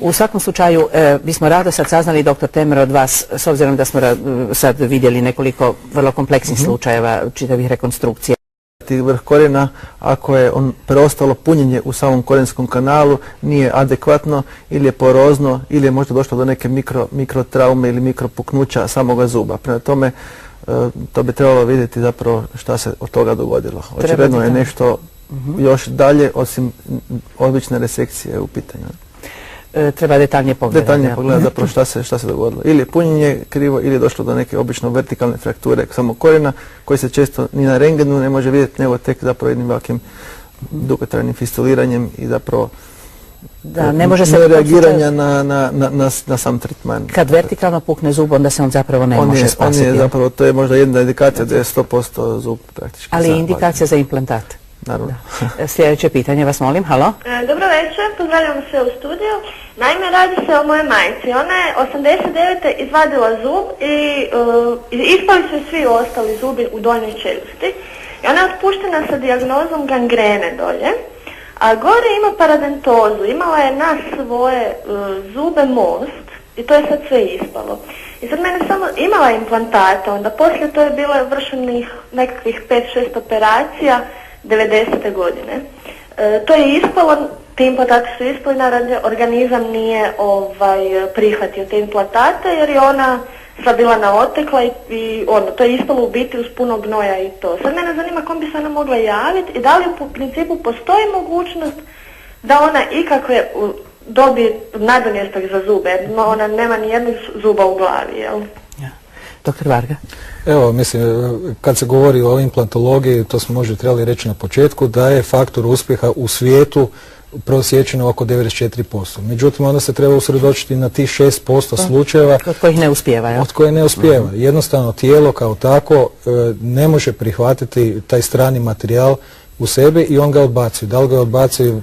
U svakom slučaju bismo rado sad saznali, doktor Temer, od vas, s obzirom da smo sad vidjeli nekoliko vrlo kompleksnih slučajeva čitavih rekonstrukcija. Vrh korijena, ako je preostalo punjenje u samom korijenskom kanalu, nije adekvatno ili je porozno ili je možda došlo do neke mikrotraume ili mikropuknuća samoga zuba. Prema tome, to bi trebalo vidjeti zapravo šta se od toga dogodilo. Očigledno je nešto još dalje osim obične resekcije u pitanju. Treba detaljnije pogledati. Detaljnije pogledati zapravo šta se dogodilo. Ili je punjenje krivo ili je došlo do neke obično vertikalne frakture samog korijena koji se često ni na rengenu ne može vidjeti nego tek zapravo jednim ovakvim dugotrajnim fistuliranjem i zapravo ne može se reagiranja na sam tretman. Kad vertikalno pukne zub, onda se on zapravo ne može spasiti. To je možda jedna indikacija da je 100% zub praktički. Ali je indikacija za implantat. Naravno. Sljedeće pitanje, vas molim, halo? Dobro večer, pozdravljam se u studiju. Naime, radi se o mojoj majci. Ona je 89. izvadila zub i ispali su svi ostali zubi u donjoj čeljusti. I ona je otpuštena sa dijagnozom gangrene dolje. A gore ima paradentozu, imala je na svoje zube most i to je sad sve ispalo. I sad mene samo imala implantate, onda poslije to je bilo vršenih nekakvih 5-6 operacija 90. godine. To je ispalo, ti implantati su ispali, naravno organizam nije prihvatio te implantate jer je ona sva bila naotekla i to je ispalo u biti uz puno gnoja i to. Sad mene zanima kom bi se ona mogla javiti i da li u principu postoji mogućnost da ona ikakve dobije nadomjestak za zube, jer ona nema ni jednog zuba u glavi, jel? Doktor Varga. Evo, mislim, kad se govori o implantologiji, to smo možda trebali reći na početku, da je faktor uspjeha u svijetu prosječeno oko 94%. Međutim, onda se treba usredočiti na tih 6% slučajeva od kojih ne uspijeva. Od kojih ne uspijeva. Jednostavno, tijelo kao tako ne može prihvatiti taj strani materijal u sebi i on ga odbacuje. Da li ga odbacuje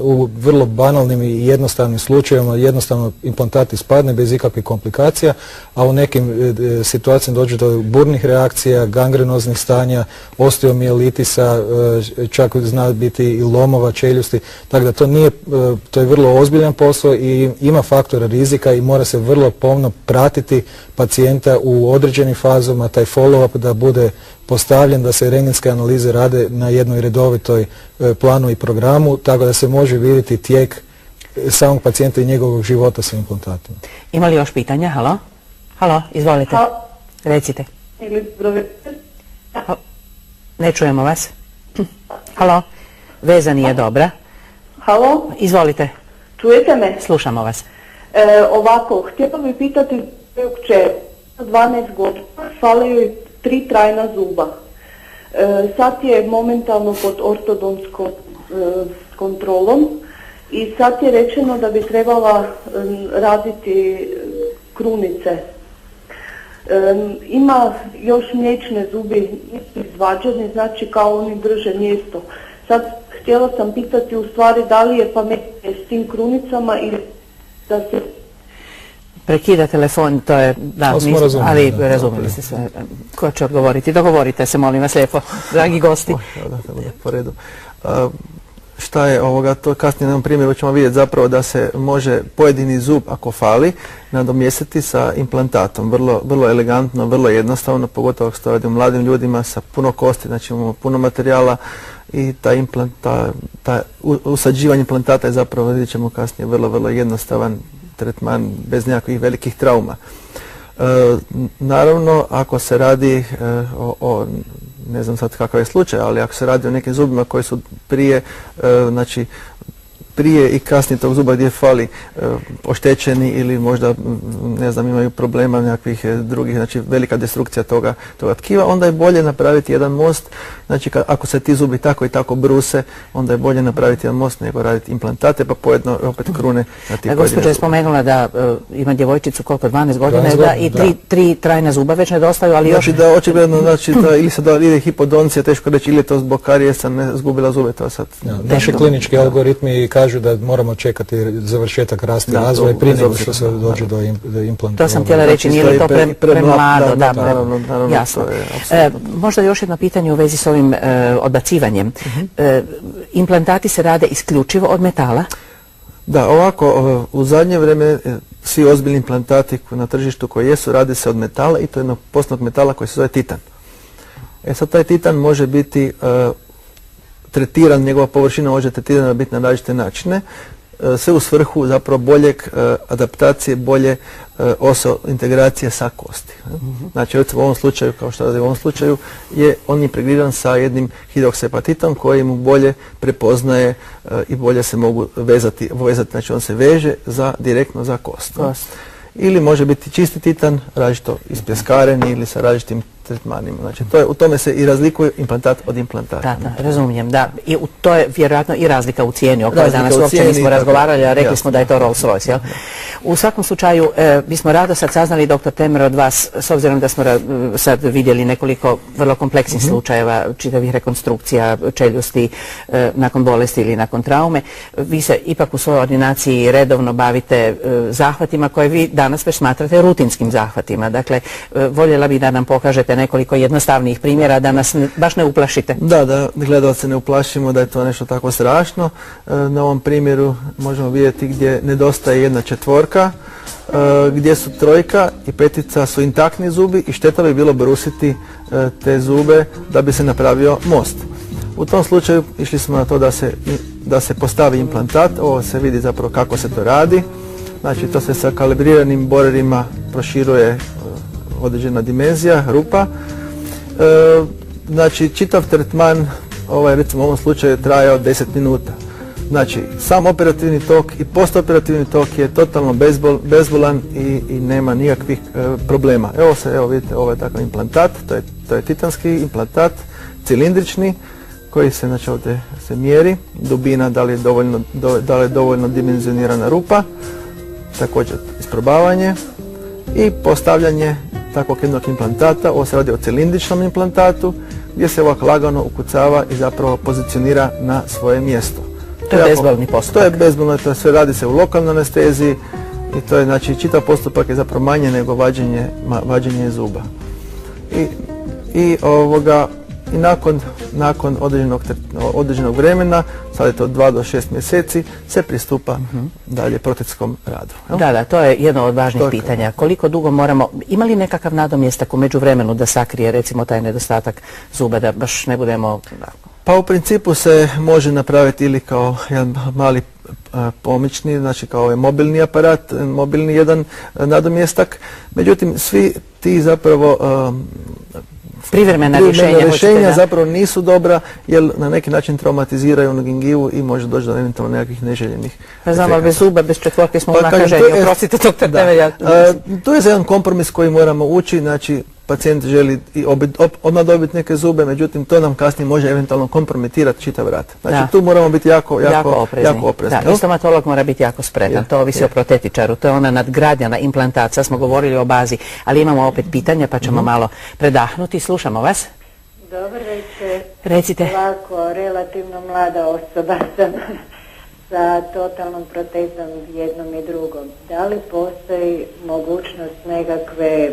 u vrlo banalnim i jednostavnim slučajevima, jednostavno implantat ispadne bez ikakvih komplikacija, a u nekim situacijama dođe do burnih reakcija, gangrenoznih stanja, osteomijelitisa, čak zna biti i lomova čeljusti, tako da to je vrlo ozbiljan posao i ima faktora rizika i mora se vrlo pomno pratiti pacijenta u određenim fazama, taj follow-up da bude postavljen, da se rentgenske analize rade na jednoj redovitoj planu i programu, tako da se može vidjeti tijek samog pacijenta i njegovog života sa implantatima. Ima li još pitanja? Halo? Halo, izvolite. Recite. Ne čujemo vas. Halo? Veza nije dobra. Halo? Izvolite. Čujete me? Slušamo vas. Ovako, htjela bih pitati kćer, 12 godina, fale joj 3 trajna zuba. Sad je momentalno pod ortodonskom kontrolom i sad je rečeno da bi trebala raditi krunice. Ima još mliječne zubi izvađeni, znači kao oni drže mjesto. Sad htjela sam pitati u stvari da li je pametnije s tim krunicama ili da se... Prekida telefon, to je, da, ali razumili ste sve. Ko će odgovoriti? Dogovorite se, molim vas lijepo, dragi gosti. Da bude po redu. Šta je ovoga, to kasnije na jednom primjeru ćemo vidjeti zapravo da se može pojedini zub, ako fali, nadomjestiti sa implantatom. Vrlo elegantno, vrlo jednostavno, pogotovo ako se radi o mladim ljudima sa puno kosti, znači imamo puno materijala i usađivanje implantata je zapravo, vidjet ćemo kasnije, vrlo jednostavan tretman bez nekakvih velikih trauma. Naravno, ako se radi o ne znam sad kakav je slučaj, ali ako se radi o nekim zubima koji su prije i kasnije tog zuba gdje fali oštećeni ili možda, ne znam, imaju problema nekakvih drugih, znači velika destrukcija toga tkiva, onda je bolje napraviti jedan most, znači ako se ti zubi tako i tako bruse, onda je bolje napraviti jedan most nego raditi implantate, pa pojedno opet krune na ti pojedine. Gospođa je spomenula da ima djevojčicu koliko, 12 godina, i 3 trajna zuba već nedostaju, ali još... Znači da očigledno, znači da ili se ide hipodoncija, teško reći, ili je to zbog karijesa, ne zgubila zube, to sad... Naši klinički algoritmi kažu da moramo čekati završetak rasta i razvoja prije nego što se dođe do implanta. To sam htjela reći, nije li to premlado? Jasno. Možda još jedno pitanje u vezi s ovim odbacivanjem. Implantati se rade isključivo od metala? Da, ovako, u zadnje vrijeme svi ozbiljni implantati na tržištu koji jesu, radi se od metala i to jednog posebnog metala koji se zove titan. Sad taj titan može biti tretiran, njegova površina može tretirana biti na različite načine, sve u svrhu zapravo boljeg adaptacije, bolje integracije sa kosti. Znači, recimo u ovom slučaju, kao što radi u ovom slučaju, on je integriran sa jednim hidroksapatitom koji mu bolje prepoznaje i bolje se mogu vezati, znači on se veže direktno za kost. Ili može biti čisti titan, različito ispjeskaren ili sa različitim tretmanima. Znači, u tome se i razlikuje implantat od implantata. Da, razumijem, da. I to je vjerojatno i razlika u cijeni o kojoj danas uopće nismo razgovarali, a rekli smo da je to Rolls Royce, jel? U svakom slučaju, bismo rado sad saznali, dr. Temer, od vas, s obzirom da smo sad vidjeli nekoliko vrlo kompleksnih slučajeva, čitavih rekonstrukcija čeljusti nakon bolesti ili nakon traume, vi se ipak u svojoj ordinaciji redovno bavite zahvatima koje vi danas već smatrate rutinskim zahvatima. Dakle, voljela bih da nam pokažete nekoliko jednostavnijih primjera, da nas baš ne uplašite. Da gledalce ne uplašimo da je to nešto tako strašno. Na ovom primjeru možemo vidjeti gdje nedostaje 1/4, gdje su 3 i 5 su intaktni zubi i šteta bi bilo brusiti te zube da bi se napravio most. U tom slučaju išli smo na to da se postavi implantat. Ovo se vidi zapravo kako se to radi. Znači, to se sa kalibriranim borerima proširuje određena dimenzija, rupa. Znači, čitav tretman, recimo u ovom slučaju, je trajao 10 minuta. Znači, sam operativni tok i postoperativni tok je totalno bezbolan i nema nikakvih problema. Evo vidite, ovo je takav implantat, to je titanski implantat, cilindrični, koji se, znači, ovdje se mjeri, dubina, da li je dovoljno dimenzionirana rupa, također isprobavanje i postavljanje takvog jednog implantata. Ovo se radi o cilindričnom implantatu gdje se ovako lagano ukucava i zapravo pozicionira na svoje mjesto. To je bezbolni postupak. To je bezbolno, to sve radi se u lokalnoj anesteziji i to je, znači, čitav postupak je zapravo manje nego vađenje zuba. I nakon određenog vremena, sad je to 2 do 6 mjeseci, se pristupa dalje protetskom radu. Da, to je jedno od važnih pitanja. Koliko dugo moramo, ima li nekakav nadomjestak u međuvremenu da sakrije recimo taj nedostatak zuba, da baš ne budemo... Pa u principu se može napraviti ili kao jedan mali pomoćni, znači kao je mobilni aparat, mobilni jedan nadomjestak. Međutim, svi ti zapravo privremena rješenja zapravo nisu dobra jer na neki način traumatiziraju gingivu i može doći do eventualno nekakvih neželjenih efekata. Znamo, bez zuba, bez četvorke smo u nakaženju. Oprostite, dr. Temelja. To je za jedan kompromis koji moramo ući, znači pacijent želi odmah dobiti neke zube, međutim to nam kasnije može eventualno kompromitirati čitav rat. Znači tu moramo biti jako oprezni. I stomatolog mora biti jako spretan, to ovisi o protetičaru, to je ona nadgradnja na implantat, sad smo govorili o bazi, ali imamo opet pitanja pa ćemo malo predahnuti, slušamo vas. Dobar večer. Recite. Ovako, relativno mlada osoba sam sa totalnom protezom jednom i drugom. Da li postoji mogućnost nekakve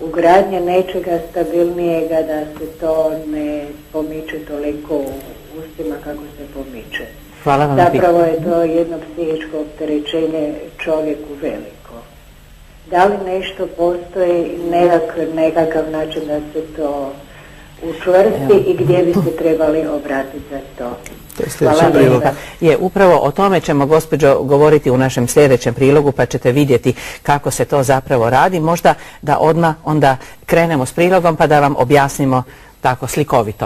ugradnje nečega stabilnijega da se to ne pomiče toliko u ustima kako se pomiče? Hvala vam. Zapravo je to jedno psihičko opterećenje čovjeku veliko. Da li nešto postoji, nekakav način da se to učvrsti i gdje bi se trebali obratiti za to? Upravo o tome ćemo, gospođo, govoriti u našem sljedećem prilogu, pa ćete vidjeti kako se to zapravo radi. Možda da odmah onda krenemo s prilogom pa da vam objasnimo tako slikovito